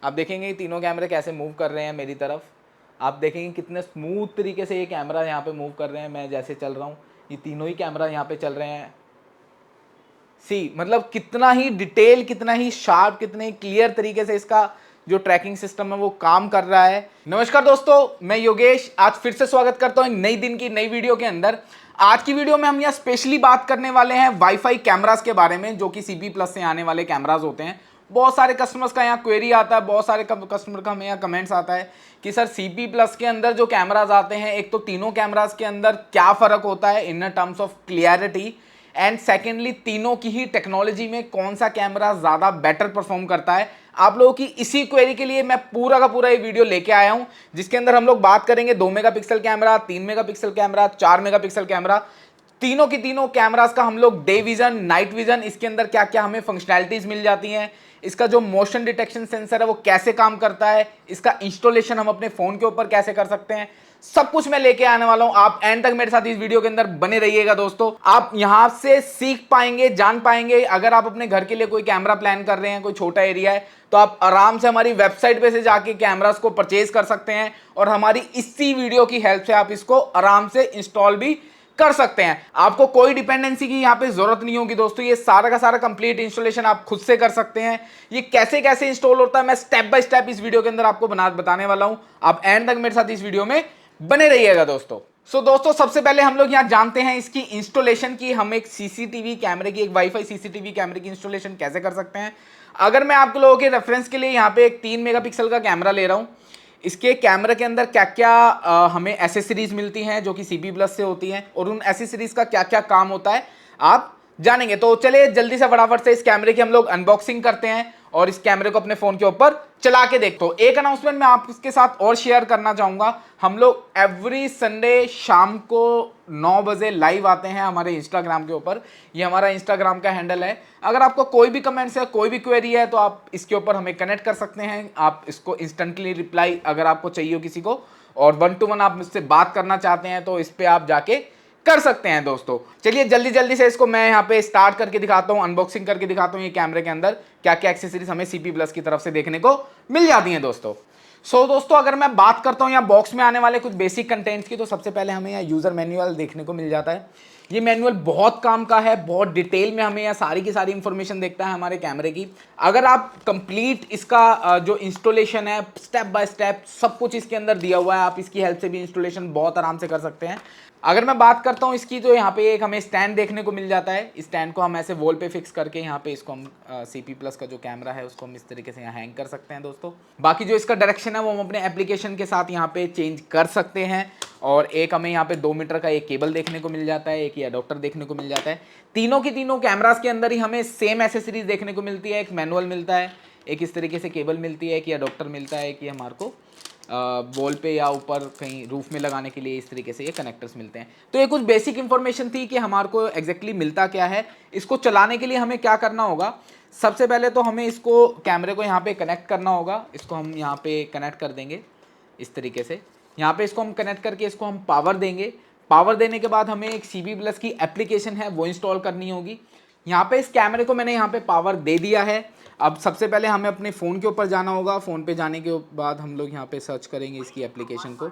आप देखेंगे तीनों कैमरे कैसे मूव कर रहे हैं मेरी तरफ। आप देखेंगे कितने स्मूथ तरीके से ये कैमरा यहाँ पे मूव कर रहे हैं। मैं जैसे चल रहा हूँ ये तीनों ही कैमरा यहाँ पे चल रहे हैं। मतलब कितना ही डिटेल, कितना ही शार्प, कितने ही क्लियर तरीके से इसका जो ट्रैकिंग सिस्टम है वो काम कर रहा है। नमस्कार दोस्तों, मैं योगेश आज फिर से स्वागत करता हूं नई दिन की नई वीडियो के अंदर। आज की वीडियो में हम यहाँ स्पेशली बात करने वाले हैं वाईफाई कैमरास के बारे में, जो कि सीपी प्लस से आने वाले कैमरास होते हैं। बहुत सारे कस्टमर्स का यहाँ क्वेरी आता है, बहुत सारे कस्टमर का हमें यहाँ कमेंट्स आता है कि सर सीपी प्लस के अंदर जो कैमराज आते हैं, एक तो तीनों कैमरास के अंदर क्या फ़र्क होता है in terms of clarity, and secondly तीनों की ही टेक्नोलॉजी में कौन सा कैमरा ज़्यादा बेटर परफॉर्म करता है। आप लोगों की इसी क्वेरी के लिए मैं पूरा का पूरा ये वीडियो लेके आया हूं, जिसके अंदर हम लोग बात करेंगे 2 megapixel camera, 3 megapixel camera, 4 megapixel camera, तीनों की तीनों कैमरास का हम लोग डे विजन, नाइट विजन, इसके अंदर क्या क्या हमें फंक्शनैलिटीज मिल जाती हैं, इसका जो मोशन डिटेक्शन सेंसर है वो कैसे काम करता है, इसका इंस्टॉलेशन हम अपने फोन के ऊपर कैसे कर सकते हैं, सब कुछ मैं लेके आने वाला हूं। आप एंड तक मेरे साथ इस वीडियो के अंदर बने रहिएगा दोस्तों। आप यहां से सीख पाएंगे, जान पाएंगे। अगर आप अपने घर के लिए कोई कैमरा प्लान कर रहे हैं, कोई छोटा एरिया है, तो आप आराम से हमारी वेबसाइट पे से जाके कैमरास को परचेज कर सकते हैं और हमारी इसी वीडियो की हेल्प से आप इसको आराम से इंस्टॉल भी कर सकते हैं। आपको कोई डिपेंडेंसी की यहां पे जरूरत नहीं होगी दोस्तों। ये सारा का सारा कंप्लीट इंस्टॉलेशन आप खुद से कर सकते हैं। ये कैसे कैसे इंस्टॉल होता है मैं स्टेप बाय स्टेप इस वीडियो के अंदर आपको बताने वाला हूं। आप एंड तक मेरे साथ इस वीडियो में बने रहिएगा दोस्तों। दोस्तों सबसे पहले हम लोग यहां जानते हैं इसकी इंस्टॉलेशन की। हम एक सीसीटीवी कैमरे की, एक वाईफाई सीसीटीवी कैमरे की इंस्टॉलेशन कैसे कर सकते हैं। अगर मैं आप लोगों के रेफरेंस के लिए यहां पे एक 3 मेगापिक्सल का कैमरा ले रहा हूं, इसके कैमरे के अंदर क्या क्या हमें एसेसरीज मिलती हैं जो कि सीपी प्लस से होती हैं, और उन एसेसरीज का क्या क्या काम होता है आप जानेंगे। तो चलिए जल्दी से फटाफट से इस कैमरे की हम लोग अनबॉक्सिंग करते हैं और इस कैमरे को अपने फोन के ऊपर चला के देखते हो। एक अनाउंसमेंट मैं आपके साथ और शेयर करना चाहूंगा। हम लोग एवरी संडे शाम को 9 बजे लाइव आते हैं हमारे इंस्टाग्राम के ऊपर। ये हमारा इंस्टाग्राम का हैंडल है। अगर आपको कोई भी कमेंट्स है, कोई भी क्वेरी है, तो आप इसके ऊपर हमें कनेक्ट कर सकते हैं। आप इसको इंस्टेंटली रिप्लाई अगर आपको चाहिए हो किसी को, और 1 to 1 आप मुझसे बात करना चाहते हैं, तो इस पर आप जाके कर सकते हैं दोस्तों। चलिए जल्दी जल्दी से इसको मैं यहाँ पे स्टार्ट करके दिखाता हूँ, अनबॉक्सिंग करके दिखाता हूँ ये कैमरे के अंदर क्या क्या एक्सेसरीज हमें सीपी प्लस की तरफ से देखने को मिल जाती हैं दोस्तों। दोस्तों अगर मैं बात करता हूँ यहाँ बॉक्स में आने वाले कुछ बेसिक कंटेंट्स की, तो सबसे पहले हमें यहाँ यूजर मैनुअल देखने को मिल जाता है। ये मैनुअल बहुत काम का है, बहुत डिटेल में हमें यहाँ सारी की सारी इंफॉर्मेशन देखता है हमारे कैमरे की। अगर आप कंप्लीट इसका जो इंस्टॉलेशन है स्टेप बाय स्टेप सब कुछ इसके अंदर दिया हुआ है, आप इसकी हेल्प से भी इंस्टॉलेशन बहुत आराम से कर सकते हैं। अगर मैं बात करता हूँ इसकी, तो यहाँ पे एक हमें स्टैंड देखने को मिल जाता है। स्टैंड को हम ऐसे वॉल पे फिक्स करके यहाँ पे इसको हम सीपी प्लस का जो कैमरा है उसको हम इस तरीके से यहाँ हैंग कर सकते हैं दोस्तों। बाकी जो इसका डायरेक्शन है वो हम अपने एप्लीकेशन के साथ यहाँ पे चेंज कर सकते हैं। और एक हमें यहाँ पे 2 मीटर का एक केबल देखने को मिल जाता है, एक ये अडॉप्टर देखने को मिल जाता है। तीनों की तीनों कैमरास के अंदर ही हमें सेम एसेसरीज देखने को मिलती है। एक मैनुअल मिलता है, एक इस तरीके से केबल मिलती है, एक ये अडॉप्टर मिलता है, कि हमारे को वॉल पे या ऊपर कहीं रूफ में लगाने के लिए इस तरीके से ये कनेक्टर्स मिलते हैं। तो ये कुछ बेसिक इंफॉर्मेशन थी कि हमारे को एग्जैक्टली मिलता क्या है। इसको चलाने के लिए हमें क्या करना होगा, सबसे पहले तो हमें इसको कैमरे को यहाँ पे कनेक्ट करना होगा। इसको हम यहाँ पे कनेक्ट कर देंगे इस तरीके से। यहाँ पे इसको हम कनेक्ट करके इसको हम पावर देंगे। पावर देने के बाद हमें एक सीपी प्लस की एप्लीकेशन है वो इंस्टॉल करनी होगी। यहाँ पे इस कैमरे को मैंने यहाँ पे पावर दे दिया है। अब सबसे पहले हमें अपने फ़ोन के ऊपर जाना होगा। फ़ोन पे जाने के बाद हम लोग यहाँ पे सर्च करेंगे इसकी एप्लीकेशन को।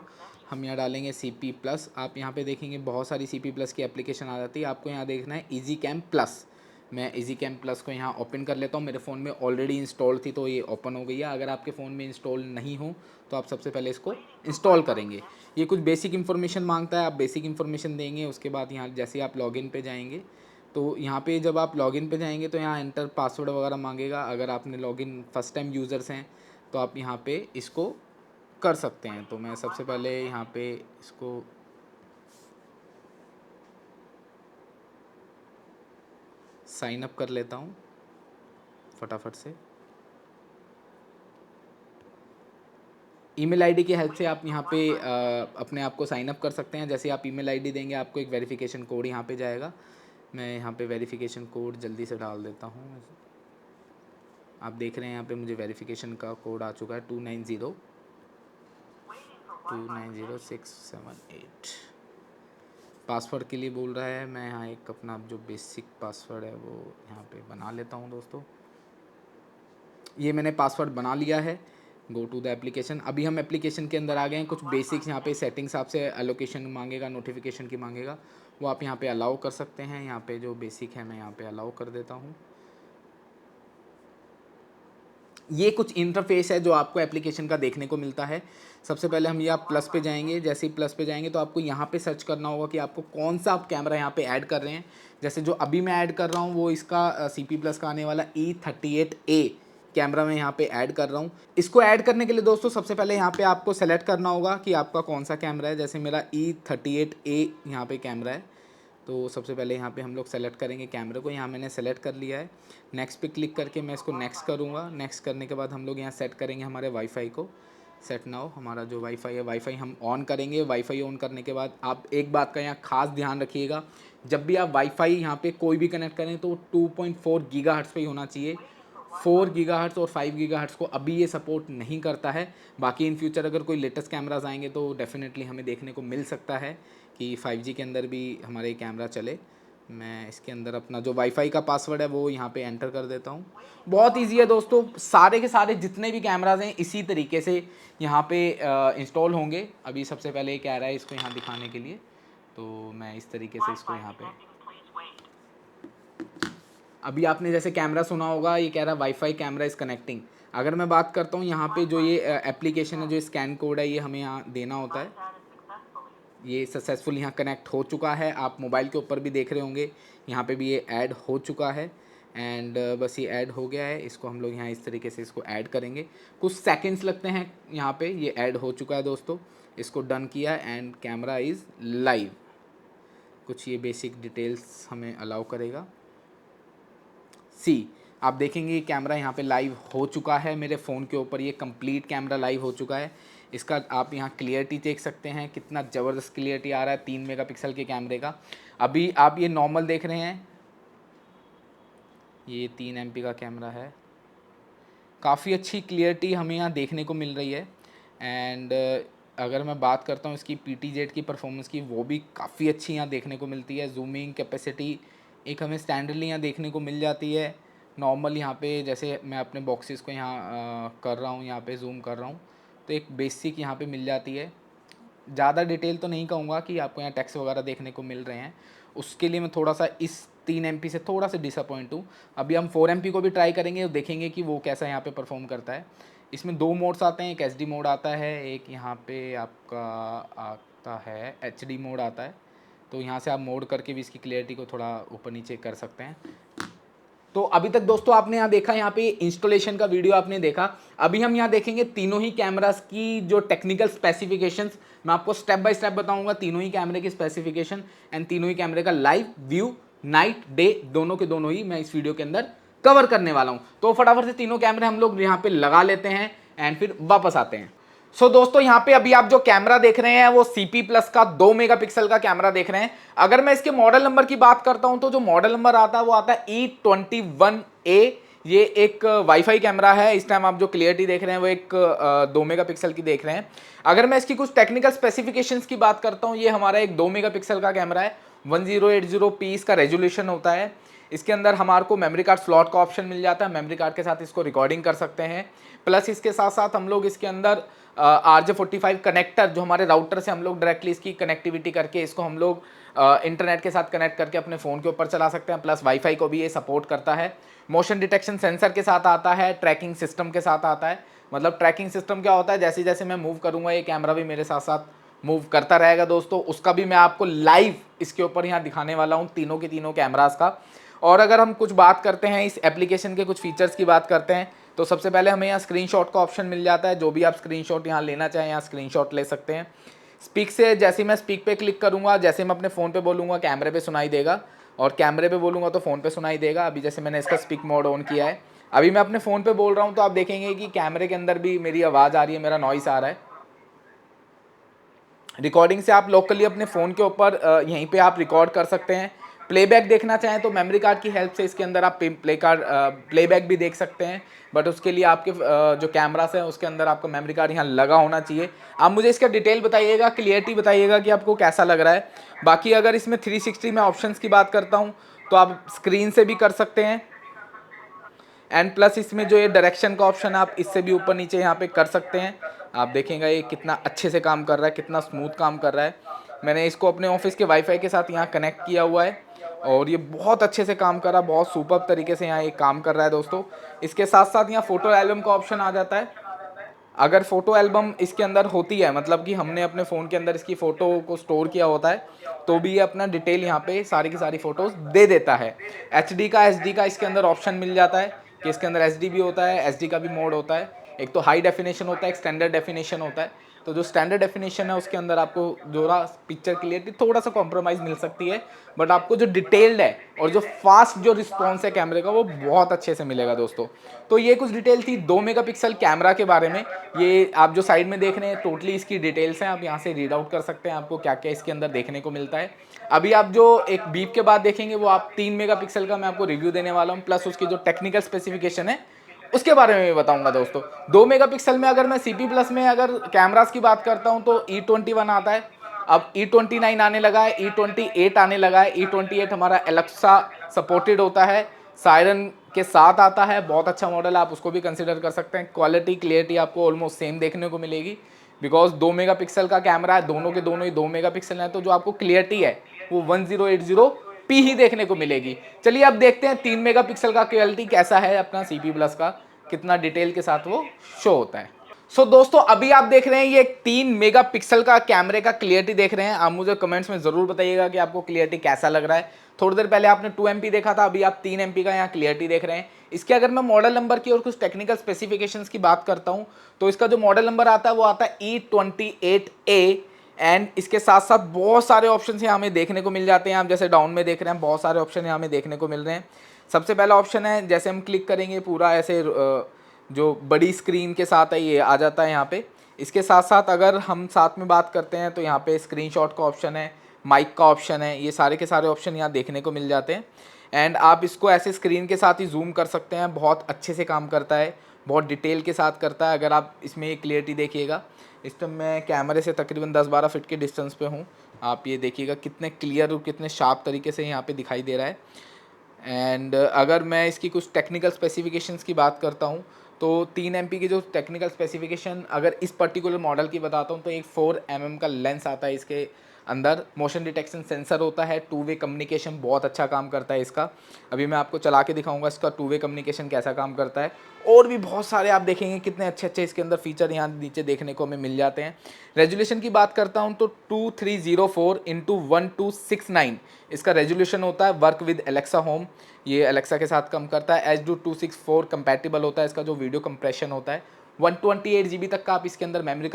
हम यहाँ डालेंगे सीपी प्लस। आप यहाँ पे देखेंगे बहुत सारी सीपी प्लस की एप्लीकेशन आ जाती है। आपको यहाँ देखना है इजी कैम प्लस। मैं इजी कैम प्लस को यहाँ ओपन कर लेता हूँ। मेरे फ़ोन में ऑलरेडी इंस्टॉल थी तो ये ओपन हो गई है। अगर आपके फ़ोन में इंस्टॉल नहीं हो तो आप सबसे पहले इसको इंस्टॉल करेंगे। ये कुछ बेसिक इन्फॉर्मेशन मांगता है, आप बेसिक इन्फॉर्मेशन देंगे। उसके बाद यहाँ जैसे आप लॉगिन पे जाएंगे, तो यहाँ पे जब आप लॉगिन पे जाएंगे तो यहाँ एंटर पासवर्ड वगैरह मांगेगा। अगर आपने लॉगिन फर्स्ट टाइम यूज़र्स हैं तो आप यहाँ पे इसको कर सकते हैं। तो मैं सबसे पहले यहाँ पे इसको साइन अप कर लेता हूँ फटाफट से। ईमेल आईडी की हेल्प से आप यहाँ पे अपने आप को साइन अप कर सकते हैं। जैसे आप ईमेल आईडी देंगे आपको एक वेरिफिकेशन कोड यहाँ पे जाएगा। मैं यहाँ पे वेरिफिकेशन कोड जल्दी से डाल देता हूँ। आप देख रहे हैं यहाँ पे मुझे वेरिफिकेशन का कोड आ चुका है 290678। पासवर्ड के लिए बोल रहा है। मैं यहाँ एक अपना जो बेसिक पासवर्ड है वो यहाँ पे बना लेता हूँ दोस्तों। ये मैंने पासवर्ड बना लिया है। Go to the application. अभी हम एप्लीकेशन के अंदर आ गए हैं। कुछ बेसिक्स यहाँ पे सेटिंग्स आपसे एलोकेशन मांगेगा, नोटिफिकेशन की मांगेगा, वो आप यहाँ पे अलाउ कर सकते हैं। यहाँ पे जो बेसिक है मैं यहाँ पे अलाउ कर देता हूँ। ये कुछ इंटरफेस है जो आपको एप्लीकेशन का देखने को मिलता है। सबसे पहले हम यहाँ प्लस पे जाएंगे। जैसे ही प्लस पे जाएंगे तो आपको यहाँ पे सर्च करना होगा कि आपको कौन सा आप कैमरा यहाँ पे ऐड कर रहे हैं। जैसे जो अभी मैं ऐड कर रहा हूँ वो इसका CP प्लस का आने वाला E38A कैमरा मैं यहाँ पे ऐड कर रहा हूँ। इसको ऐड करने के लिए दोस्तों सबसे पहले यहाँ पे आपको सेलेक्ट करना होगा कि आपका कौन सा कैमरा है। जैसे मेरा E38A यहाँ पे कैमरा है, तो सबसे पहले यहाँ पे हम लोग सेलेक्ट करेंगे कैमरे को। यहाँ मैंने सेलेक्ट कर लिया है। नेक्स्ट पे क्लिक करके मैं इसको नेक्स्ट करूँगा। नेक्स्ट करने के बाद हम लोग यहाँ सेट करेंगे हमारे वाईफाई को। सेट नाउ हमारा जो वाईफाई है, वाईफाई हम ऑन करेंगे। वाईफाई ऑन करने के बाद आप एक बात का यहाँ खास ध्यान रखिएगा, जब भी आप वाईफाई यहाँ पे कोई भी कनेक्ट करें तो 2.4 गीगाहर्ट्ज़ पे ही होना चाहिए। 4 गीगाहर्ट्ज़ और 5 गीगाहर्ट्ज़ को अभी ये सपोर्ट नहीं करता है। बाकी इन फ्यूचर अगर कोई लेटेस्ट कैमराज आएंगे तो डेफिनेटली हमें देखने को मिल सकता है कि 5G के अंदर भी हमारे कैमरा चले। मैं इसके अंदर अपना जो वाईफाई का पासवर्ड है वो यहाँ पे एंटर कर देता हूँ। बहुत इजी है दोस्तों, सारे के सारे जितने भी कैमराज हैं इसी तरीके से यहाँ पे इंस्टॉल होंगे। अभी सबसे पहले ये कह रहा है इसको यहाँ दिखाने के लिए, तो मैं इस तरीके से इसको यहाँ पे, अभी आपने जैसे कैमरा सुना होगा, ये कह रहा है वाईफाई कैमरा इज़ कनेक्टिंग। अगर मैं बात करता हूँ यहाँ पे जो ये एप्लीकेशन है, जो स्कैन कोड है, ये हमें यहाँ देना होता है। ये सक्सेसफुल यहाँ कनेक्ट हो चुका है। आप मोबाइल के ऊपर भी देख रहे होंगे, यहाँ पे भी ये ऐड हो चुका है। एंड बस ये ऐड हो गया है। इसको हम लोग यहाँ इस तरीके से इसको ऐड करेंगे, कुछ सेकंड्स लगते हैं। यहाँ पे ये ऐड हो चुका है दोस्तों। इसको डन किया एंड कैमरा इज़ लाइव। कुछ ये बेसिक डिटेल्स हमें अलाउ करेगा। आप देखेंगे कैमरा यहाँ पे लाइव हो चुका है मेरे फ़ोन के ऊपर। ये कंप्लीट कैमरा लाइव हो चुका है। इसका आप यहाँ क्लियरिटी देख सकते हैं, कितना ज़बरदस्त क्लियरिटी आ रहा है 3 मेगापिक्सल के कैमरे का। अभी आप ये नॉर्मल देख रहे हैं, ये 3 MP का कैमरा है। काफ़ी अच्छी क्लियरिटी हमें यहाँ देखने को मिल रही है। एंड अगर मैं बात करता हूँ इसकी PTZ की परफॉर्मेंस की, वो भी काफ़ी अच्छी यहाँ देखने को मिलती है। जूमिंग कैपेसिटी एक हमें स्टैंडर्डली यहाँ देखने को मिल जाती है। नॉर्मल यहाँ पे जैसे मैं अपने बॉक्सेस को यहाँ कर रहा हूँ, यहाँ पे जूम कर रहा हूँ, तो एक बेसिक यहाँ पे मिल जाती है। ज़्यादा डिटेल तो नहीं कहूँगा कि आपको यहाँ टेक्स्ट वगैरह देखने को मिल रहे हैं। उसके लिए मैं थोड़ा सा इस 3 MP से थोड़ा सा डिसअपॉइंट हूँ। अभी हम 4 MP को भी ट्राई करेंगे और देखेंगे कि वो कैसा यहाँ पे परफॉर्म करता है। इसमें 2 मोड्स आते हैं, एक HD मोड आता है, एक यहाँ पे आपका आता है HD मोड आता है। तो यहाँ से आप मोड करके भी इसकी क्लियरिटी को थोड़ा ऊपर नीचे कर सकते हैं। तो अभी तक दोस्तों आपने यहाँ देखा, यहाँ पे इंस्टॉलेशन का वीडियो आपने देखा। अभी हम यहाँ देखेंगे तीनों ही कैमरास की जो टेक्निकल स्पेसिफिकेशंस, मैं आपको स्टेप बाय स्टेप बताऊंगा तीनों ही कैमरे की स्पेसिफिकेशन एंड तीनों ही कैमरे का लाइव व्यू, नाइट डे दोनों के दोनों ही मैं इस वीडियो के अंदर कवर करने वाला हूँ। तो फटाफट से तीनों कैमरे हम लोग यहाँ पे लगा लेते हैं एंड फिर वापस आते हैं। सो दोस्तों यहाँ पे अभी आप जो कैमरा देख रहे हैं वो CP प्लस का 2 मेगापिक्सल का कैमरा देख रहे हैं। अगर मैं इसके मॉडल नंबर की बात करता हूं तो जो मॉडल नंबर आता है वो आता है E21A। ये एक वाईफाई कैमरा है। इस टाइम आप जो क्लियरिटी देख रहे हैं वो एक 2 मेगापिक्सल की देख रहे हैं। अगर मैं इसकी कुछ टेक्निकल स्पेसिफिकेशंस की बात करता हूँ, ये हमारा एक 2 मेगापिक्सल का कैमरा है। 1080p इसका रेजोल्यूशन होता है। इसके अंदर हमारे को मेमोरी कार्ड स्लॉट का ऑप्शन मिल जाता है। मेमोरी कार्ड के साथ इसको रिकॉर्डिंग कर सकते हैं। प्लस इसके साथ साथ हम लोग इसके अंदर RJ45 कनेक्टर, जो हमारे राउटर से हम लोग डायरेक्टली इसकी कनेक्टिविटी करके इसको हम लोग इंटरनेट के साथ कनेक्ट करके अपने फ़ोन के ऊपर चला सकते हैं। प्लस वाईफाई को भी ये सपोर्ट करता है। मोशन डिटेक्शन सेंसर के साथ आता है, ट्रैकिंग सिस्टम के साथ आता है। मतलब ट्रैकिंग सिस्टम क्या होता है, जैसे जैसे मैं मूव करूँगा ये कैमरा भी मेरे साथ साथ मूव करता रहेगा दोस्तों। उसका भी मैं आपको लाइव इसके ऊपर यहाँ दिखाने वाला हूँ, तीनों के तीनों कैमरास का। और अगर हम कुछ बात करते हैं इस एप्लीकेशन के कुछ फीचर्स की बात करते हैं, तो सबसे पहले हमें यहाँ स्क्रीनशॉट का ऑप्शन मिल जाता है। जो भी आप स्क्रीनशॉट यहाँ लेना चाहें यहाँ स्क्रीनशॉट ले सकते हैं। स्पीक से जैसे मैं स्पीक पे क्लिक करूँगा, जैसे मैं अपने फ़ोन पे बोलूँगा कैमरे पे सुनाई देगा, और कैमरे पे बोलूँगा तो फ़ोन पे सुनाई देगा। अभी जैसे मैंने इसका स्पीक मोड ऑन किया है, अभी मैं अपने फ़ोन पे बोल रहा हूँ तो आप देखेंगे कि कैमरे के अंदर भी मेरी आवाज़ आ रही है, मेरा नॉइस आ रहा है। रिकॉर्डिंग से आप लोकली अपने फ़ोन के ऊपर यहीं पे आप रिकॉर्ड कर सकते हैं। प्लेबैक देखना चाहें तो मेमोरी कार्ड की हेल्प से इसके अंदर आप प्लेबैक भी देख सकते हैं। बट उसके लिए आपके जो कैमरास है उसके अंदर आपका मेमोरी कार्ड यहाँ लगा होना चाहिए। आप मुझे इसका डिटेल बताइएगा, क्लियरिटी बताइएगा कि आपको कैसा लग रहा है। बाकी अगर इसमें 360 में ऑप्शंस की बात करता हूँ तो आप स्क्रीन से भी कर सकते हैं एंड प्लस इसमें जो ये डायरेक्शन का ऑप्शन है आप इससे भी ऊपर नीचे यहाँ पे कर सकते हैं। आप देखेंगे ये कितना अच्छे से काम कर रहा है, कितना स्मूथ काम कर रहा है। मैंने इसको अपने ऑफिस के वाईफाई के साथ यहाँ कनेक्ट किया हुआ है और ये बहुत अच्छे से काम कर रहा है, बहुत सुपर तरीके से यहाँ ये काम कर रहा है दोस्तों। इसके साथ साथ यहाँ फोटो एल्बम का ऑप्शन आ जाता है। अगर फोटो एल्बम इसके अंदर होती है, मतलब कि हमने अपने फ़ोन के अंदर इसकी फ़ोटो को स्टोर किया होता है, तो भी ये अपना डिटेल यहाँ पे सारी की सारी फ़ोटोज़ दे देता है। HD का SD का इसके अंदर ऑप्शन मिल जाता है कि इसके अंदर SD भी होता है, SD का भी मोड होता है। एक तो हाई डेफिनेशन होता है, एक स्टैंडर्ड डेफिनेशन होता है। तो जो स्टैंडर्ड डेफिनेशन है उसके अंदर आपको जो पिक्चर क्लियरिटी थोड़ा सा कॉम्प्रोमाइज़ मिल सकती है, बट आपको जो डिटेल्ड है और जो फास्ट जो रिस्पॉन्स है कैमरे का वो बहुत अच्छे से मिलेगा दोस्तों। तो ये कुछ डिटेल थी 2 मेगापिक्सल कैमरा के बारे में। ये आप जो साइड में देख रहे हैं टोटली इसकी डिटेल्स हैं, आप यहाँ से रीड आउट कर सकते हैं आपको क्या क्या इसके अंदर देखने को मिलता है। अभी आप जो एक बीप के बाद देखेंगे वो आप 3 मेगापिक्सल का मैं आपको रिव्यू देने वाला हूँ, प्लस उसकी जो टेक्निकल स्पेसिफिकेशन है उसके बारे में भी बताऊंगा दोस्तों। 2 मेगापिक्सल में अगर मैं CP प्लस में अगर कैमरास की बात करता हूं तो E21 आता है, अब E29 आने लगा है, E28 आने लगा है। E28 हमारा एलेक्सा सपोर्टेड होता है, सायरन के साथ आता है, बहुत अच्छा मॉडल है, आप उसको भी कंसिडर कर सकते हैं। क्वालिटी क्लियरिटी आपको ऑलमोस्ट सेम देखने को मिलेगी बिकॉज 2 मेगापिक्सल का कैमरा है, दोनों के दोनों ही 2 मेगापिक्सल है, तो जो आपको क्लियरिटी है वो 1080p ही देखने को मिलेगी। चलिए अब देखते हैं 3 मेगापिक्सल का क्वालिटी कैसा है अपना CP प्लस का, कितना डिटेल के साथ वो शो होता है। सो दोस्तों अभी आप देख रहे हैं ये 3 मेगापिक्सल का कैमरे का क्लियरिटी देख रहे हैं। आप मुझे कमेंट्स में जरूर बताइएगा कि आपको क्लियरिटी कैसा लग रहा है। थोड़ी देर पहले आपने 2 MP देखा था, अभी आप 3 MP का यहाँ क्लियरिटी देख रहे हैं। इसके अगर मैं मॉडल नंबर की और कुछ टेक्निकल स्पेसिफिकेशंस की बात करता हूँ तो इसका जो मॉडल नंबर आता है वो आता है E28A एंड इसके साथ साथ बहुत सारे ऑप्शन यहाँ हमें देखने को मिल जाते हैं। आप जैसे डाउन में देख रहे हैं बहुत सारे ऑप्शन यहाँ हमें देखने को मिल रहे हैं। सबसे पहला ऑप्शन है, जैसे हम क्लिक करेंगे पूरा ऐसे जो बड़ी स्क्रीन के साथ है ये आ जाता है यहाँ पे। इसके साथ साथ अगर हम साथ में बात करते हैं तो यहाँ पे स्क्रीनशॉट का ऑप्शन है, माइक का ऑप्शन है, ये सारे के सारे ऑप्शन यहाँ देखने को मिल जाते हैं। एंड आप इसको ऐसे स्क्रीन के साथ ही जूम कर सकते हैं, बहुत अच्छे से काम करता है, बहुत डिटेल के साथ करता है। अगर आप इसमें ये क्लियरिटी देखिएगा, इस टाइम मैं कैमरे से तकरीबन 10-12 फीट के डिस्टेंस पे हूँ, आप ये देखिएगा कितने क्लियर और कितने शार्प तरीके से यहाँ पे दिखाई दे रहा है। एंड अगर मैं इसकी कुछ टेक्निकल स्पेसिफिकेशंस की बात करता हूँ तो 3 MP की जो टेक्निकल स्पेसिफिकेशन अगर इस पर्टिकुलर मॉडल की बताता हूँ तो एक 4 mm का लेंस आता है इसके अंदर, मोशन डिटेक्शन सेंसर होता है, 2 वे कम्युनिकेशन बहुत अच्छा काम करता है इसका। अभी मैं आपको चला के दिखाऊंगा इसका 2 वे कम्युनिकेशन कैसा काम करता है। और भी बहुत सारे आप देखेंगे कितने अच्छे अच्छे इसके अंदर फीचर यहाँ नीचे देखने को हमें मिल जाते हैं। रेजोल्यूशन की बात करता हूँ तो 2304x1269 इसका रेजोल्यूशन होता है। वर्क विद एलेक्सा होम, ये एलेक्सा के साथ काम करता है। H.264 कंपैटिबल होता है इसका जो वीडियो कंप्रेशन होता है। 128 GB तक का आप इसके अंदर मेमोरी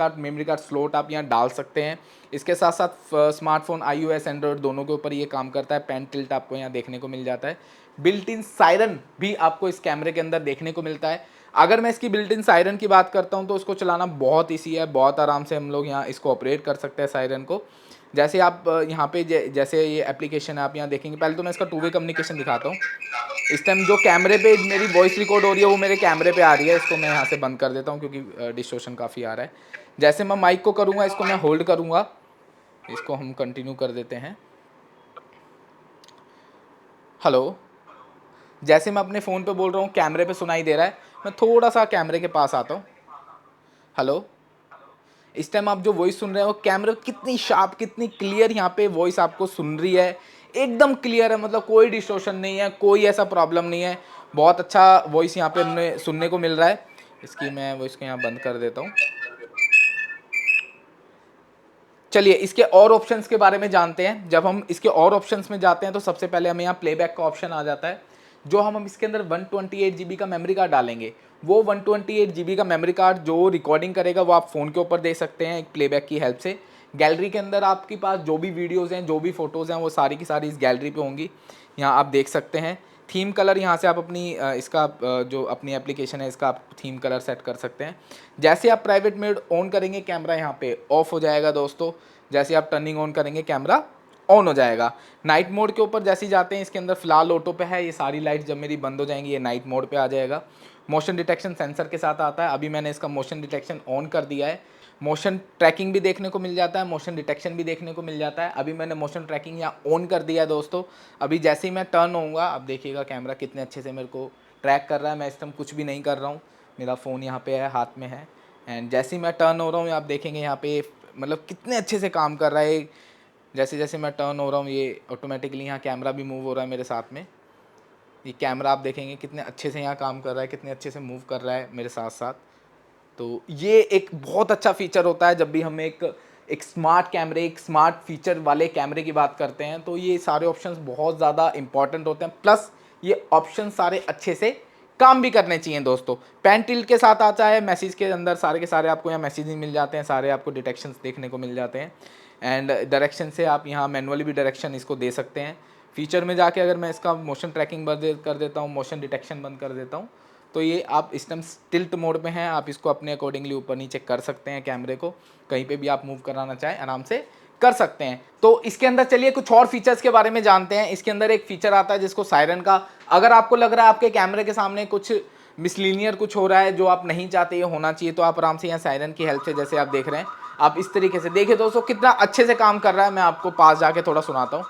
कार्ड स्लॉट आप यहाँ डाल सकते हैं। इसके साथ साथ स्मार्टफोन iOS एंड्रॉयड दोनों के ऊपर ये काम करता है। पेन टिल्ट आपको यहाँ देखने को मिल जाता है। बिल्ट इन सायरन भी आपको इस कैमरे के अंदर देखने को मिलता है। अगर मैं इसकी बिल्ट इन सायरन की बात करता हूँ तो इसको चलाना बहुत ईजी है, बहुत आराम से हम लोग यहाँ इसको ऑपरेट कर सकते हैं सायरन को। जैसे आप यहाँ पे जैसे ये एप्लीकेशन है आप यहाँ देखेंगे, पहले तो मैं इसका 2 वे कम्युनिकेशन दिखाता हूँ। इस टाइम जो कैमरे पे मेरी वॉइस रिकॉर्ड हो रही है वो मेरे कैमरे पे आ रही है, इसको मैं यहाँ से बंद कर देता हूँ क्योंकि डिस्टॉर्शन काफ़ी आ रहा है। जैसे मैं माइक को करूँगा इसको मैं होल्ड करूँगा, इसको हम कंटिन्यू कर देते हैं। हेलो, जैसे मैं अपने फ़ोन पे बोल रहा हूँ कैमरे पे सुनाई दे रहा है, मैं थोड़ा सा कैमरे के पास आता हूँ। हेलो, इस टाइम आप जो वॉइस सुन रहे हो कैमरे कितनी शार्प कितनी क्लियर यहाँ पे वॉइस आपको सुन रही है, एकदम क्लियर है, मतलब कोई डिस्टॉर्शन नहीं है, कोई ऐसा प्रॉब्लम नहीं है, बहुत अच्छा वॉइस यहाँ पे हमें सुनने को मिल रहा है। इसकी मैं वॉइस को यहाँ बंद कर देता हूँ। चलिए इसके और ऑप्शंस के बारे में जानते हैं। जब हम इसके और ऑप्शंस में जाते हैं तो सबसे पहले हमें यहाँ प्लेबैक का ऑप्शन आ जाता है। जो हम इसके अंदर 128 GB का मेमोरी कार्ड डालेंगे, वो 128 GB का मेमोरी कार्ड जो रिकॉर्डिंग करेगा वो आप फ़ोन के ऊपर दे सकते हैं एक प्लेबैक की हेल्प से। गैलरी के अंदर आपके पास जो भी वीडियोज़ हैं जो भी फ़ोटोज़ हैं वो सारी की सारी इस गैलरी पे होंगी, यहाँ आप देख सकते हैं। थीम कलर यहाँ से आप अपनी इसका जो अपनी एप्लीकेशन है इसका आप थीम कलर सेट कर सकते हैं। जैसे आप प्राइवेट मोड ऑन करेंगे कैमरा यहाँ पे ऑफ हो जाएगा दोस्तों, जैसे आप टर्निंग ऑन करेंगे कैमरा ऑन हो जाएगा। नाइट मोड के ऊपर जैसे ही जाते हैं इसके अंदर फिलहाल ऑटो पे है, ये सारी लाइट जब मेरी बंद हो जाएंगी ये नाइट मोड पे आ जाएगा। मोशन डिटेक्शन सेंसर के साथ आता है, अभी मैंने इसका मोशन डिटेक्शन ऑन कर दिया है। मोशन ट्रैकिंग भी देखने को मिल जाता है, मोशन डिटेक्शन भी देखने को मिल जाता है। अभी मैंने मोशन ट्रैकिंग यहाँ ऑन कर दिया है दोस्तों। अभी जैसे ही मैं टर्न होऊंगा आप देखिएगा कैमरा कितने अच्छे से मेरे को ट्रैक कर रहा है। मैं इस टाइम कुछ भी नहीं कर रहा हूँ, मेरा फ़ोन यहाँ पे है, हाथ में है। एंड जैसे ही मैं टर्न हो रहा हूँ आप देखेंगे यहाँ पे मतलब कितने अच्छे से काम कर रहा है। जैसे जैसे मैं टर्न हो रहा हूँ ये ऑटोमेटिकली यहाँ कैमरा भी मूव हो रहा है मेरे साथ में। ये कैमरा आप देखेंगे कितने अच्छे से यहाँ काम कर रहा है, कितने अच्छे से मूव कर रहा है मेरे साथ साथ। तो ये एक बहुत अच्छा फीचर होता है जब भी हम एक स्मार्ट कैमरे, एक स्मार्ट फीचर वाले कैमरे की बात करते हैं। तो ये सारे ऑप्शंस बहुत ज़्यादा इंपॉर्टेंट होते हैं, प्लस ये ऑप्शन सारे अच्छे से काम भी करने चाहिए दोस्तों। पेन टिल्ट के साथ आता है, मैसेज के अंदर सारे के सारे आपको यहाँ मैसेज मिल जाते हैं, सारे आपको डिटेक्शंस देखने को मिल जाते हैं। एंड डायरेक्शन से आप यहाँ मैनुअली भी डायरेक्शन इसको दे सकते हैं। फीचर में जाके अगर मैं इसका मोशन ट्रैकिंग बंद कर देता हूँ, मोशन डिटेक्शन बंद कर देता हूँ, तो ये आप इस टाइम टिल्ट मोड में हैं, आप इसको अपने अकॉर्डिंगली ऊपर नीचे कर सकते हैं। कैमरे को कहीं पे भी आप मूव कराना चाहें आराम से कर सकते हैं। तो इसके अंदर चलिए कुछ और फीचर्स के बारे में जानते हैं। इसके अंदर एक फीचर आता है जिसको सायरन का। अगर आपको लग रहा है आपके कैमरे के सामने कुछ मिसलीनियर कुछ हो रहा है जो आप नहीं चाहते ये होना चाहिए, तो आप आराम से यहाँ सायरन की हेल्प से, जैसे आप देख रहे हैं, आप इस तरीके से देखिए दोस्तों कितना अच्छे से काम कर रहा है। मैं आपको पास जाके थोड़ा सुनाता हूँ।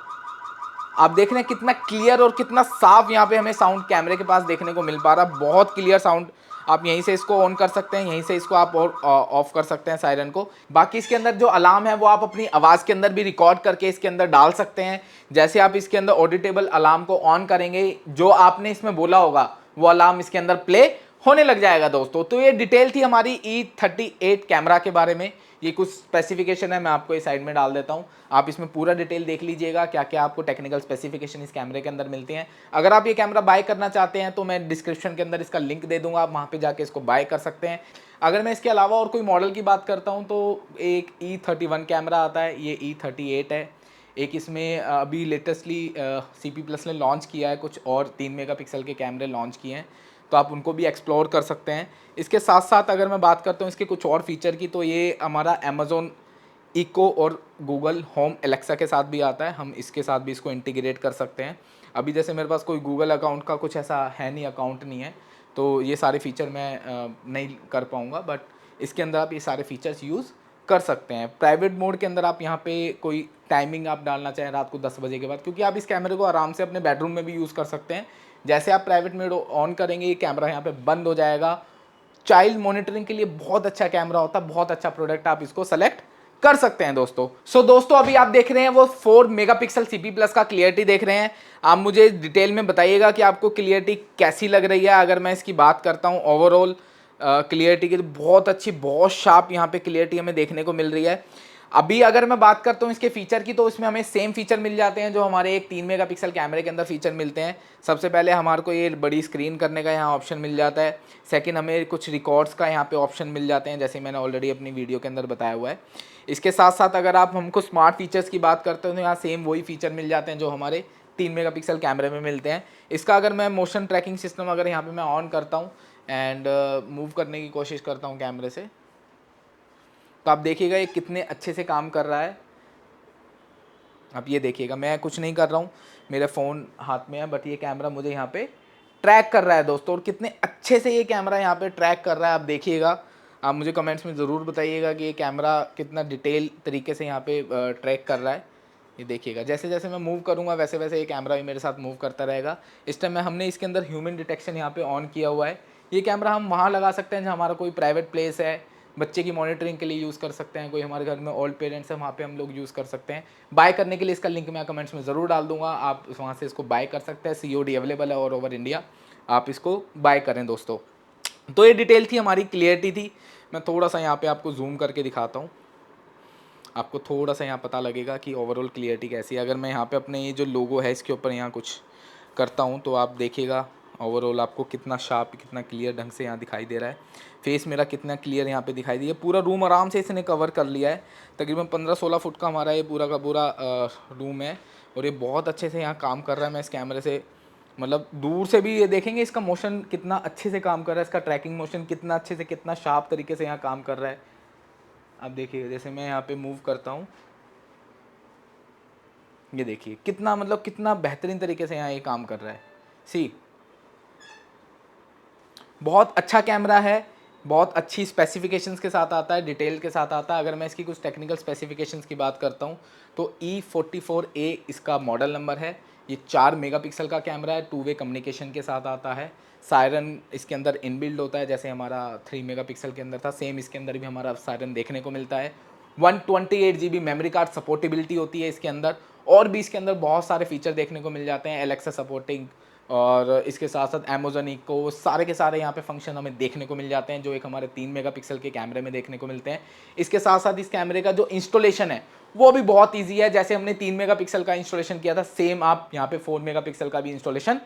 आप देख रहे हैं कितना क्लियर और कितना साफ यहाँ पे हमें साउंड कैमरे के पास देखने को मिल पा रहा है, बहुत क्लियर साउंड। आप यहीं से इसको ऑन कर सकते हैं, यहीं से इसको आप ऑफ कर सकते हैं सायरन को। बाकी इसके अंदर जो अलार्म है वो आप अपनी आवाज़ के अंदर भी रिकॉर्ड करके इसके अंदर डाल सकते हैं। जैसे आप इसके अंदर ऑडिटेबल अलार्म को ऑन करेंगे, जो आपने इसमें बोला होगा वो अलार्म इसके अंदर प्ले होने लग जाएगा दोस्तों। तो ये डिटेल थी हमारी E38 कैमरा के बारे में। ये कुछ स्पेसिफिकेशन है, मैं आपको इस साइड में डाल देता हूँ, आप इसमें पूरा डिटेल देख लीजिएगा क्या क्या आपको टेक्निकल स्पेसिफिकेशन इस कैमरे के अंदर मिलते हैं। अगर आप ये कैमरा बाय करना चाहते हैं तो मैं डिस्क्रिप्शन के अंदर इसका लिंक दे दूंगा, आप वहाँ पे जाके इसको बाय कर सकते हैं। अगर मैं इसके अलावा और कोई मॉडल की बात करता हूँ तो एक E31 कैमरा आता है, ये E38 है। एक इसमें अभी लेटेस्टली CP+ ने लॉन्च किया है, कुछ और 3 मेगापिक्सल के कैमरे लॉन्च किए हैं, तो आप उनको भी एक्सप्लोर कर सकते हैं। इसके साथ साथ अगर मैं बात करता हूँ इसके कुछ और फीचर की, तो ये हमारा अमेज़ॉन इको और गूगल होम एलेक्सा के साथ भी आता है, हम इसके साथ भी इसको इंटीग्रेट कर सकते हैं। अभी जैसे मेरे पास कोई गूगल अकाउंट का कुछ ऐसा है नहीं, अकाउंट नहीं है, तो ये सारे फीचर मैं नहीं कर पाऊँगा, बट इसके अंदर आप ये सारे फीचर्स यूज़ कर सकते हैं। प्राइवेट मोड के अंदर आप यहाँ पे कोई टाइमिंग आप डालना चाहें रात को 10 बजे के बाद, क्योंकि आप इस कैमरे को आराम से अपने बेडरूम में भी यूज़ कर सकते हैं। जैसे आप प्राइवेट मोड ऑन करेंगे ये कैमरा यहाँ पे बंद हो जाएगा। चाइल्ड मॉनिटरिंग के लिए बहुत अच्छा कैमरा होता है, बहुत अच्छा प्रोडक्ट, आप इसको सेलेक्ट कर सकते हैं दोस्तों। दोस्तों अभी आप देख रहे हैं वो 4 मेगापिक्सल CP+ का क्लियरिटी देख रहे हैं। आप मुझे डिटेल में बताइएगा कि आपको क्लियरिटी कैसी लग रही है। अगर मैं इसकी बात करता हूँ ओवरऑल क्लियरिटी की, तो बहुत अच्छी, बहुत शार्प यहाँ पे क्लियरिटी हमें देखने को मिल रही है। अभी अगर मैं बात करता हूँ इसके फीचर की, तो इसमें हमें सेम फीचर मिल जाते हैं जो हमारे एक 3 मेगापिक्सल कैमरे के अंदर फीचर मिलते हैं। सबसे पहले हमारे को ये बड़ी स्क्रीन करने का यहाँ ऑप्शन मिल जाता है। सेकंड, हमें कुछ रिकॉर्ड्स का यहाँ पे ऑप्शन मिल जाते हैं, जैसे मैंने ऑलरेडी अपनी वीडियो के अंदर बताया हुआ है। इसके साथ साथ अगर आप हमको स्मार्ट फीचर्स की बात करते हो तो यहाँ सेम वही फीचर मिल जाते हैं जो हमारे 3 मेगापिक्सल कैमरे में मिलते हैं। इसका अगर मैं मोशन ट्रैकिंग सिस्टम अगर यहाँ पर मैं ऑन करता हूँ एंड मूव करने की कोशिश करता हूँ कैमरे से, तो आप देखिएगा ये कितने अच्छे से काम कर रहा है। आप ये देखिएगा, मैं कुछ नहीं कर रहा हूँ, मेरा फ़ोन हाथ में है, बट ये कैमरा मुझे यहाँ पे ट्रैक कर रहा है दोस्तों, और कितने अच्छे से ये कैमरा यहाँ पे ट्रैक कर रहा है। आप देखिएगा, आप मुझे कमेंट्स में ज़रूर बताइएगा कि ये कैमरा कितना डिटेल तरीके से यहाँ पे ट्रैक कर रहा है। ये देखिएगा, जैसे जैसे मैं मूव करूँगा वैसे वैसे ये कैमरा भी मेरे साथ मूव करता रहेगा। इस टाइम में हमने इसके अंदर ह्यूमन डिटेक्शन यहाँ पे ऑन किया हुआ है। ये कैमरा हम वहाँ लगा सकते हैं जहाँ हमारा कोई प्राइवेट प्लेस है, बच्चे की मॉनिटरिंग के लिए यूज़ कर सकते हैं, कोई हमारे घर में ओल्ड पेरेंट्स हैं वहाँ पे हम लोग यूज़ कर सकते हैं। बाय करने के लिए इसका लिंक मैं कमेंट्स में ज़रूर डाल दूँगा, आप वहाँ से इसको बाय कर सकते हैं। COD अवेलेबल है और ओवर इंडिया, आप इसको बाय करें दोस्तों। तो ये डिटेल थी हमारी, क्लियरिटी थी। मैं थोड़ा सा यहाँ पे आपको जूम करके दिखाता हूँ, आपको थोड़ा सा यहाँ पता लगेगा कि ओवरऑल क्लियरिटी कैसी है। अगर मैं यहाँ पे अपने ये जो लोगो है इसके ऊपर यहाँ कुछ करता हूँ तो आप देखिएगा ओवरऑल आपको कितना शार्प, कितना क्लियर ढंग से यहाँ दिखाई दे रहा है। फेस मेरा कितना क्लियर यहाँ पे दिखाई दिया। पूरा रूम आराम से इसने कवर कर लिया है। तकरीबन 15-16 फुट का हमारा ये पूरा का पूरा रूम है, और ये बहुत अच्छे से यहाँ काम कर रहा है। मैं इस कैमरे से मतलब दूर से भी ये देखेंगे इसका मोशन कितना अच्छे से काम कर रहा है, इसका ट्रैकिंग मोशन कितना अच्छे से, कितना शार्प तरीके से यहाँ काम कर रहा है। आप देखिए, जैसे मैं यहाँ पे मूव करता हूँ, ये देखिए कितना मतलब कितना बेहतरीन तरीके से यहाँ ये काम कर रहा है। सी, बहुत अच्छा कैमरा है, बहुत अच्छी स्पेसिफिकेशंस के साथ आता है, डिटेल के साथ आता है। अगर मैं इसकी कुछ टेक्निकल स्पेसिफिकेशंस की बात करता हूँ तो E44A इसका मॉडल नंबर है। ये 4 मेगापिक्सल का कैमरा है, 2 वे कम्युनिकेशन के साथ आता है। सायरन इसके अंदर इनबिल्ड होता है, जैसे हमारा 3 मेगापिक्सल के अंदर था, सेम इसके अंदर भी हमारा सायरन देखने को मिलता है। 128 GB मेमोरी कार्ड सपोर्टेबिलिटी होती है इसके अंदर, और भी इसके अंदर बहुत सारे फीचर देखने को मिल जाते हैं, एलेक्सा सपोर्टिंग, और इसके साथ साथ अमेजोन इको, सारे के सारे यहाँ पे फंक्शन हमें देखने को मिल जाते हैं जो एक हमारे 3 मेगापिक्सल के कैमरे में देखने को मिलते हैं। इसके साथ साथ इस कैमरे का जो इंस्टॉलेशन है वो भी बहुत ईजी है। जैसे हमने 3 मेगापिक्सल का इंस्टॉलेशन किया था, सेम आप यहाँ पे 4 मेगापिक्सल का भी इंस्टॉलेशन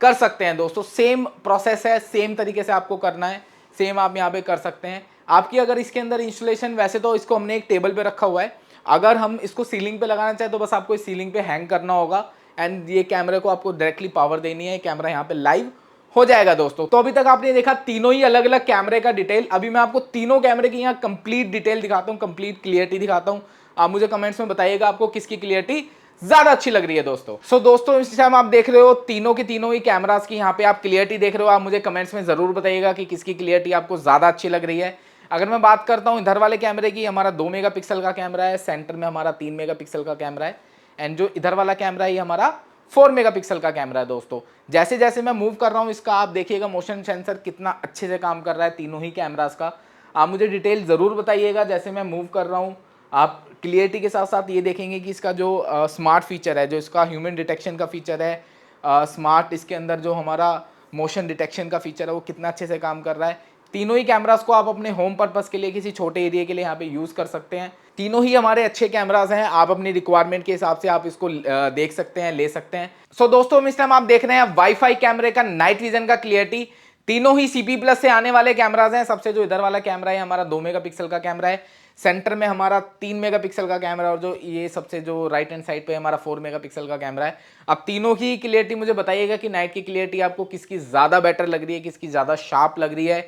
कर सकते हैं दोस्तों। सेम प्रोसेस है, सेम तरीके से आपको करना है, सेम आप यहाँ पे कर सकते हैं। आपकी अगर इसके अंदर इंस्टॉलेशन, वैसे तो इसको हमने एक टेबल पे रखा हुआ है, अगर हम इसको सीलिंग पे लगाना चाहें तो बस आपको इस सीलिंग पे हैंग करना होगा, एंड ये कैमरे को आपको डायरेक्टली पावर देनी है, कैमरा यहाँ पे लाइव हो जाएगा दोस्तों। तो अभी तक आपने देखा तीनों ही अलग अलग कैमरे का डिटेल। अभी मैं आपको तीनों कैमरे की यहाँ कंप्लीट डिटेल दिखाता हूँ, कंप्लीट क्लियरिटी दिखाता हूँ। आप मुझे कमेंट्स में बताइएगा आपको किसकी क्लियरिटी ज्यादा अच्छी लग रही है दोस्तों। सो दोस्तों, इस टाइम आप देख रहे हो तीनों के तीनों ही कैमरास की यहाँ पे आप क्लियरिटी देख रहे हो। आप मुझे कमेंट्स में जरूर बताइएगा कि किसकी क्लियरिटी आपको ज्यादा अच्छी लग रही है। अगर मैं बात करता हूँ इधर वाले कैमरे की, हमारा 2 मेगापिक्सल का कैमरा है, सेंटर में हमारा 3 मेगापिक्सल का कैमरा है, एंड जो इधर वाला कैमरा है हमारा 4 मेगापिक्सल का कैमरा है दोस्तों। जैसे जैसे मैं मूव कर रहा हूँ इसका, आप देखिएगा मोशन सेंसर कितना अच्छे से काम कर रहा है तीनों ही कैमरास का। आप मुझे डिटेल ज़रूर बताइएगा जैसे मैं मूव कर रहा हूँ। आप क्लियरिटी के साथ साथ ये देखेंगे कि इसका जो स्मार्ट फीचर है, जो इसका ह्यूमन डिटेक्शन का फीचर है, स्मार्ट इसके अंदर जो हमारा मोशन डिटेक्शन का फीचर है वो कितना अच्छे से काम कर रहा है। तीनों ही कैमरास को आप अपने होम पर्पस के लिए, किसी छोटे एरिया के लिए यहाँ पे यूज़ कर सकते हैं। तीनों ही हमारे अच्छे कैमरास हैं, आप अपनी रिक्वायरमेंट के हिसाब से आप इसको देख सकते हैं, ले सकते हैं। सो दोस्तों, इस टाइम आप देख रहे हैं वाईफाई कैमरे का नाइट विजन का क्लियरिटी। तीनों ही CP प्लस से आने वाले कैमरास हैं। सबसे जो इधर वाला कैमरा है हमारा 2 मेगापिक्सल का कैमरा है, सेंटर में हमारा 3 मेगापिक्सल का कैमरा, और जो ये सबसे जो राइट हैंड साइड पे हमारा 4 मेगापिक्सल का कैमरा है। अब तीनों की क्लियरिटी मुझे बताइएगा कि नाइट की क्लियरिटी आपको किसकी ज़्यादा बेटर लग रही है, किसकी ज़्यादा शार्प लग रही है,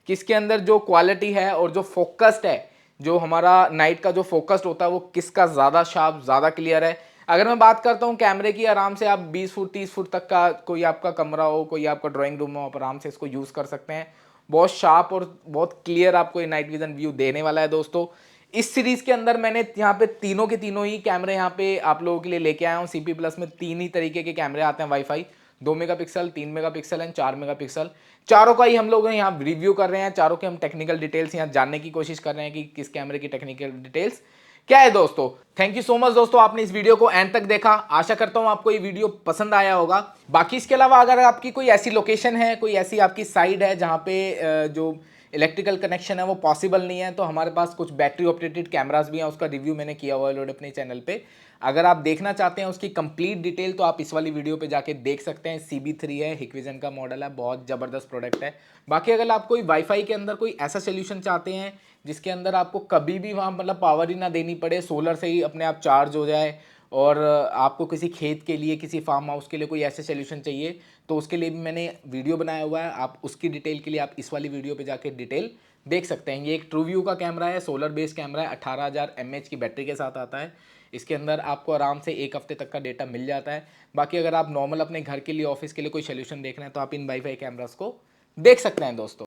किसके अंदर जो क्वालिटी है और जो फोकस्ड है, जो हमारा नाइट का जो फोकस्ड होता है वो किसका ज़्यादा शार्प, ज़्यादा क्लियर है। अगर मैं बात करता हूँ कैमरे की, आराम से आप 20 फुट 30 फुट तक का कोई आपका कमरा हो, कोई आपका ड्राइंग रूम हो, आप आराम से इसको यूज़ कर सकते हैं। बहुत शार्प और बहुत क्लियर आपको ये नाइट विजन व्यू देने वाला है दोस्तों। इस सीरीज़ के अंदर मैंने यहाँ पे तीनों के तीनों ही कैमरे यहाँ पे आप लोगों के लिए लेके आया हूँ। CP प्लस में 3 ही तरीके के कैमरे आते हैं wifi, 2 megapixel, 3 megapixel and 4 megapixel. चारों का ही हम लोग यहाँ रिव्यू कर रहे हैं, चारों के हम टेक्निकल डिटेल्स यहाँ जानने की कोशिश कर रहे हैं कि किस कैमरे की टेक्निकल डिटेल्स क्या है दोस्तों। थैंक यू सो मच दोस्तों, आपने इस वीडियो को एंड तक देखा। आशा करता हूँ आपको ये वीडियो पसंद आया होगा। बाकी इसके अलावा अगर आपकी कोई ऐसी लोकेशन है, कोई ऐसी आपकी साइट है जहाँ पे जो इलेक्ट्रिकल कनेक्शन है वो पॉसिबल नहीं है, तो हमारे पास कुछ बैटरी ऑपरेटेड कैमरास भी हैं, उसका रिव्यू मैंने किया हुआ है लोड अपने चैनल पे। अगर आप देखना चाहते हैं उसकी कंप्लीट डिटेल तो आप इस वाली वीडियो पे जाके देख सकते हैं। CB3 है, हिकविजन का मॉडल है, बहुत ज़बरदस्त प्रोडक्ट है। बाकी अगर आप कोई वाईफाई के अंदर कोई ऐसा सोल्यूशन चाहते हैं जिसके अंदर आपको कभी भी वहाँ मतलब पावर ही ना देनी पड़े, सोलर से ही अपने आप चार्ज हो जाए, और आपको किसी खेत के लिए, किसी फार्म हाउस के लिए कोई ऐसे सोल्यूशन चाहिए, तो उसके लिए भी मैंने वीडियो बनाया हुआ है। आप उसकी डिटेल के लिए आप इस वाली वीडियो पे जाके डिटेल देख सकते हैं। ये एक ट्रू व्यू का कैमरा है, सोलर बेस्ड कैमरा है, 18,000 mAh की बैटरी के साथ आता है। इसके अंदर आपको आराम से 1 हफ्ते तक का डेटा मिल जाता है। बाकी अगर आप नॉर्मल अपने घर के लिए, ऑफिस के लिए कोई सोल्यूशन देख रहे हैं तो आप इन वाईफाई कैमरास को देख सकते हैं दोस्तों।